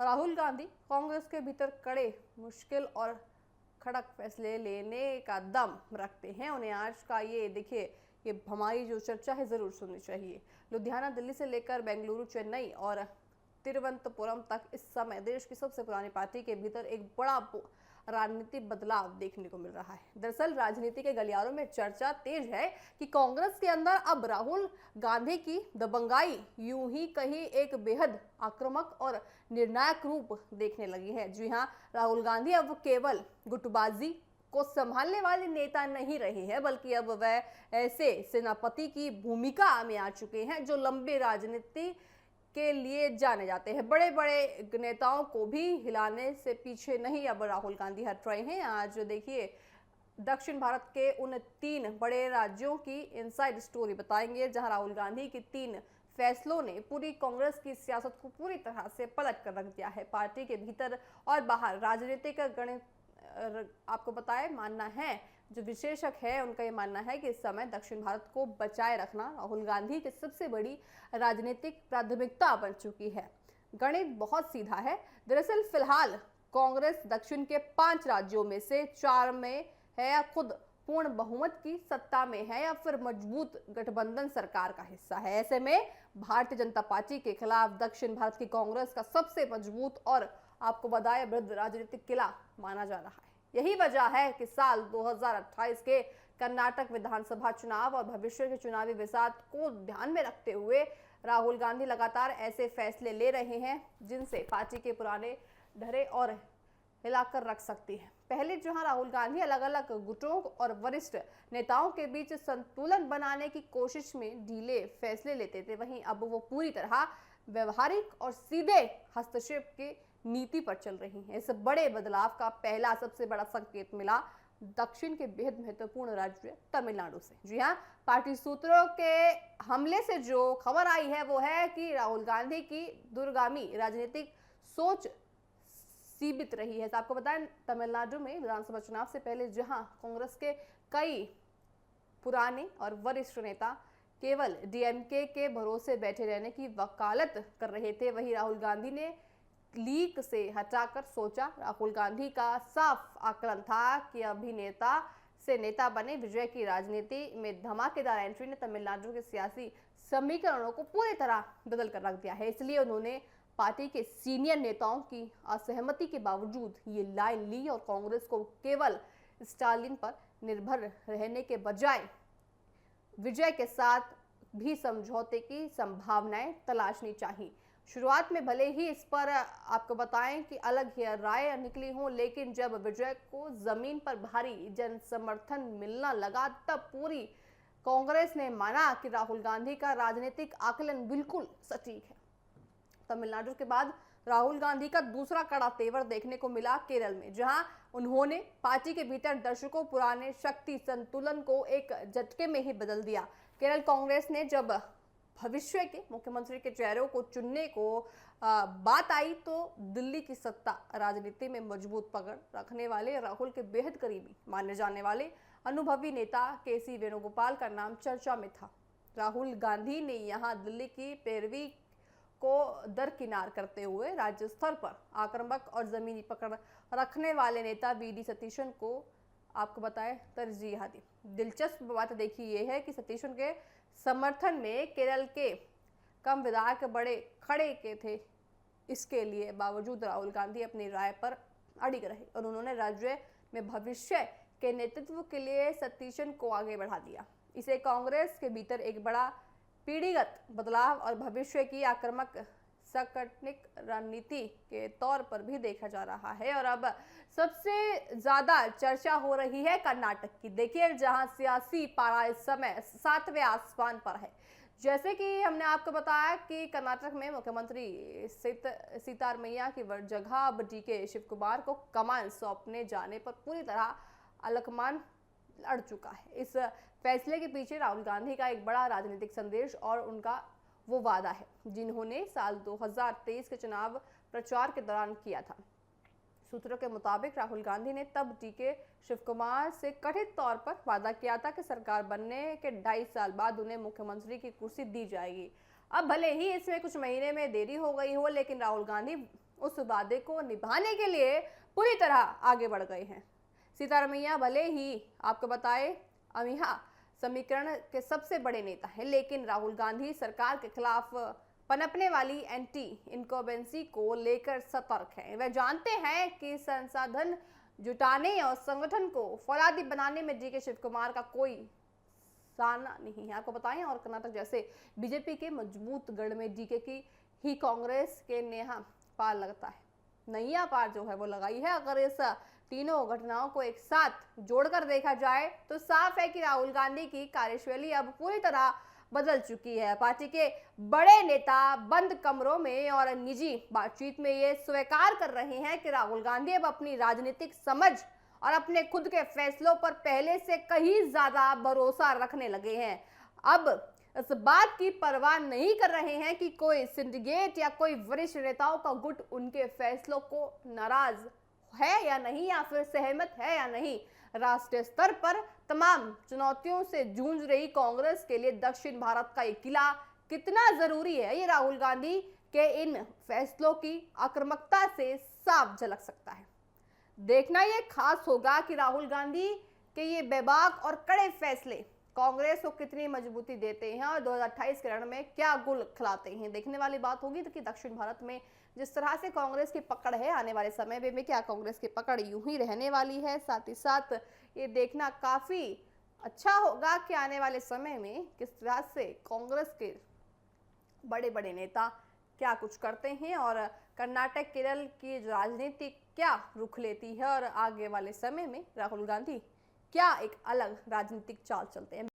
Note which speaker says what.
Speaker 1: राहुल गांधी कांग्रेस के भीतर कड़े, मुश्किल और खड़क फैसले लेने का दम रखते हैं। उन्हें आज का ये देखिए, ये हमारी जो चर्चा है जरूर सुननी चाहिए। लुधियाना दिल्ली से लेकर बेंगलुरु, चेन्नई और तिरुवनंतपुरम तक इस समय देश की सबसे पुरानी पार्टी के भीतर एक बड़ा राजनीतिक बदलाव देखने को मिल रहा है। दरअसल राजनीति के गलियारों में चर्चा तेज है कि कांग्रेस के अंदर अब राहुल गांधी की दबंगाई यूं ही कहीं एक बेहद आक्रामक और निर्णायक रूप देखने लगी है। जी हां, राहुल गांधी अब केवल गुटबाजी को संभालने वाले नेता नहीं रहे हैं, बल्कि अब वह ऐसे सेनापति की भूमिका में आ चुके हैं जो लंबे राजनीति के लिए जाने जाते हैं। बड़े बड़े नेताओं को भी हिलाने से पीछे नहीं अब राहुल गांधी हट रहे हैं। आज देखिए, दक्षिण भारत के उन 3 बड़े राज्यों की इनसाइड स्टोरी बताएंगे जहां राहुल गांधी की 3 फैसलों ने पूरी कांग्रेस की सियासत को पूरी तरह से पलट कर रख दिया है। पार्टी के भीतर और बाहर राजनीतिक गणित आपको बताए मानना है, जो विशेषज्ञ है उनका ये मानना है कि इस समय दक्षिण भारत को बचाए रखना राहुल गांधी की सबसे बड़ी राजनीतिक प्राथमिकता बन चुकी है। गणित बहुत सीधा है। दरअसल फिलहाल कांग्रेस दक्षिण के 5 राज्यों में से 4 में है, या खुद पूर्ण बहुमत की सत्ता में है, या फिर मजबूत गठबंधन सरकार का हिस्सा है। ऐसे में भारतीय जनता पार्टी के खिलाफ दक्षिण भारत की कांग्रेस का सबसे मजबूत और आपको बताए वृद्ध राजनीतिक किला माना जा रहा है। यही वजह है कि साल 2028 के कर्नाटक विधानसभा चुनाव और भविष्य के चुनावी विवाद को ध्यान में रखते हुए राहुल गांधी लगातार ऐसे फैसले ले रहे हैं जिनसे पार्टी के पुराने ढरे और हिलाकर रख सकती है। पहले जहां राहुल गांधी अलग अलग गुटों और वरिष्ठ नेताओं के बीच संतुलन बनाने की कोशिश में ढीले फैसले लेते थे, वहीं अब वो पूरी तरह व्यवहारिक और सीधे हस्तक्षेप की नीति पर चल रही है। इस बड़े बदलाव का पहला सबसे बड़ा संकेत मिला दक्षिण के बेहद महत्वपूर्ण राज्य तमिलनाडु से। जी हां, पार्टी सूत्रों के हमले से जो खबर आई है वो है कि राहुल गांधी की दूरगामी राजनीतिक सोच सीमित रही है। तो आपको बताएं, तमिलनाडु में विधानसभा चुनाव से पहले जहां कांग्रेस के कई पुराने और वरिष्ठ नेता केवल डीएमके के भरोसे बैठे रहने की वकालत कर रहे थे, वहीं राहुल गांधी ने लीक से हटाकर सोचा। राहुल गांधी का साफ आकलन था कि अभिनेता से नेता बने। विजय की राजनीति में धमाकेदार एंट्री ने तमिलनाडु के सियासी समीकरणों को पूरी तरह बदल कर रख दिया है। इसलिए उन्होंने पार्टी के सीनियर नेताओं की असहमति के बावजूद ये लाइन ली और कांग्रेस को केवल स्टालिन पर निर्भर रहने के बजाय विजय के साथ भी समझौते की संभावनाएं तलाशनी चाहिए। शुरुआत में भले ही इस पर आपको बताएं कि अलग ही राय निकली हो, लेकिन जब विजय को जमीन पर भारी जन समर्थन मिलना लगा तब पूरी कांग्रेस ने माना कि राहुल गांधी का राजनीतिक आकलन बिल्कुल सटीक है। तमिलनाडु के बाद राहुल गांधी का दूसरा कड़ा तेवर देखने को मिला केरल में, जहां उन्होंने पार्टी के भीतर दर्शकों पुराने शक्ति संतुलन को एक झटके में ही बदल दिया। केरल कांग्रेस ने जब भविष्य के मुख्यमंत्री के चेहरों को चुनने को बात आई तो दिल्ली की सत्ता राजनीति में मजबूत पकड़ रखने वाले राहुल के बेहद करीबी माने जाने वाले अनुभवी नेता केसी वेणुगोपाल का नाम चर्चा में था। राहुल गांधी ने यहां दिल्ली की पैरवी को दरकिनार करते हुए राज्य स्तर पर आक्रामक और जमीनी पकड़ रखने वाले नेता वीडी सतीशन को आपको बताए तरजीह दी। दिलचस्प बात देखिए ये है कि सतीशन के समर्थन में केरल के कम विधायक बड़े खड़े के थे। इसके लिए बावजूद राहुल गांधी अपनी राय पर अड़िग रहे और उन्होंने राज्य में भविष्य के नेतृत्व के लिए सतीशन को आगे बढ़ा दिया। इसे कांग्रेस के भीतर एक बड़ा पीढ़ीगत बदलाव और भविष्य की आक्रामक सकटनिक रणनीति के तौर पर भी देखा जा रहा है। और अब सबसे ज्यादा चर्चा हो रही है कर्नाटक की। देखिए, जहां सियासी पारा इस समय 7वें आसमान पर है। जैसे कि हमने आपको बताया कि कर्नाटक में मुख्यमंत्री सिद्धारमैया की जगह अब डीके शिव कुमार को कमान सौंपने जाने पर पूरी तरह अलकमान लड़ चुका है। इस फैसले के पीछे राहुल गांधी का एक बड़ा राजनीतिक संदेश और उनका वो वादा है जिन्होंने साल 2023 के चुनाव प्रचार के दौरान किया था। सूत्रों के मुताबिक राहुल गांधी ने तब डीके शिव कुमार से कथित तौर पर वादा किया था कि सरकार बनने के 2.5 साल बाद उन्हें मुख्यमंत्री की कुर्सी दी जाएगी। अब भले ही इसमें कुछ महीने में देरी हो गई हो, लेकिन राहुल गांधी उस वादे को निभाने के लिए पूरी तरह आगे बढ़ गए हैं। सीतारमैया भले ही आपको बताए अमिहा समीकरण के सबसे बड़े नेता हैं, लेकिन राहुल गांधी सरकार के खिलाफ पनपने वाली एंटी इनकम्बेंसी को लेकर सतर्क हैं। वे जानते हैं कि संसाधन जुटाने और संगठन को फौलादी बनाने में डीके शिव कुमार का कोई साना नहीं है। आपको बताएं, और कर्नाटक जैसे बीजेपी के मजबूत गढ़ में डीके की ही कांग्रेस के नेहा पार लगता है, नैया पार जो है वो लगाई है। अगर इस तीनों घटनाओं को एक साथ जोड़कर देखा जाए तो साफ है कि राहुल गांधी की कार्यशैली अब पूरी तरह बदल चुकी है। पार्टी के बड़े नेता बंद कमरों में और निजी बातचीत में ये स्वीकार कर रहे हैं कि राहुल गांधी अब अपनी राजनीतिक समझ और अपने खुद के फैसलों पर पहले से कहीं ज्यादा भरोसा रखने लगे हैं। अब इस बात की परवाह नहीं कर रहे हैं कि कोई सिंडिकेट या कोई वरिष्ठ नेताओं का गुट उनके फैसलों को नाराज है या नहीं, या फिर सहमत है या नहीं। राष्ट्रीय स्तर पर तमाम चुनौतियों से जूझ रही कांग्रेस के लिए दक्षिण भारत का एक किला कितना जरूरी है, ये राहुल गांधी के इन फैसलों की आक्रामकता से साफ झलक सकता है। देखना यह खास होगा कि राहुल गांधी के ये बेबाक और कड़े फैसले कांग्रेस को कितनी मजबूती देते हैं और 2028 के रण में क्या गुल खिलाते हैं। देखने वाली बात होगी कि दक्षिण भारत में जिस तरह से कांग्रेस की पकड़ है, आने वाले समय में क्या कांग्रेस की पकड़ यूं ही रहने वाली है। साथ ही साथ ये देखना काफी अच्छा होगा कि आने वाले समय में किस तरह से कांग्रेस के बड़े बड़े नेता क्या कुछ करते हैं और कर्नाटक केरल की राजनीति क्या रुख लेती है, और आगे वाले समय में राहुल गांधी क्या एक अलग राजनीतिक चाल चलते हैं।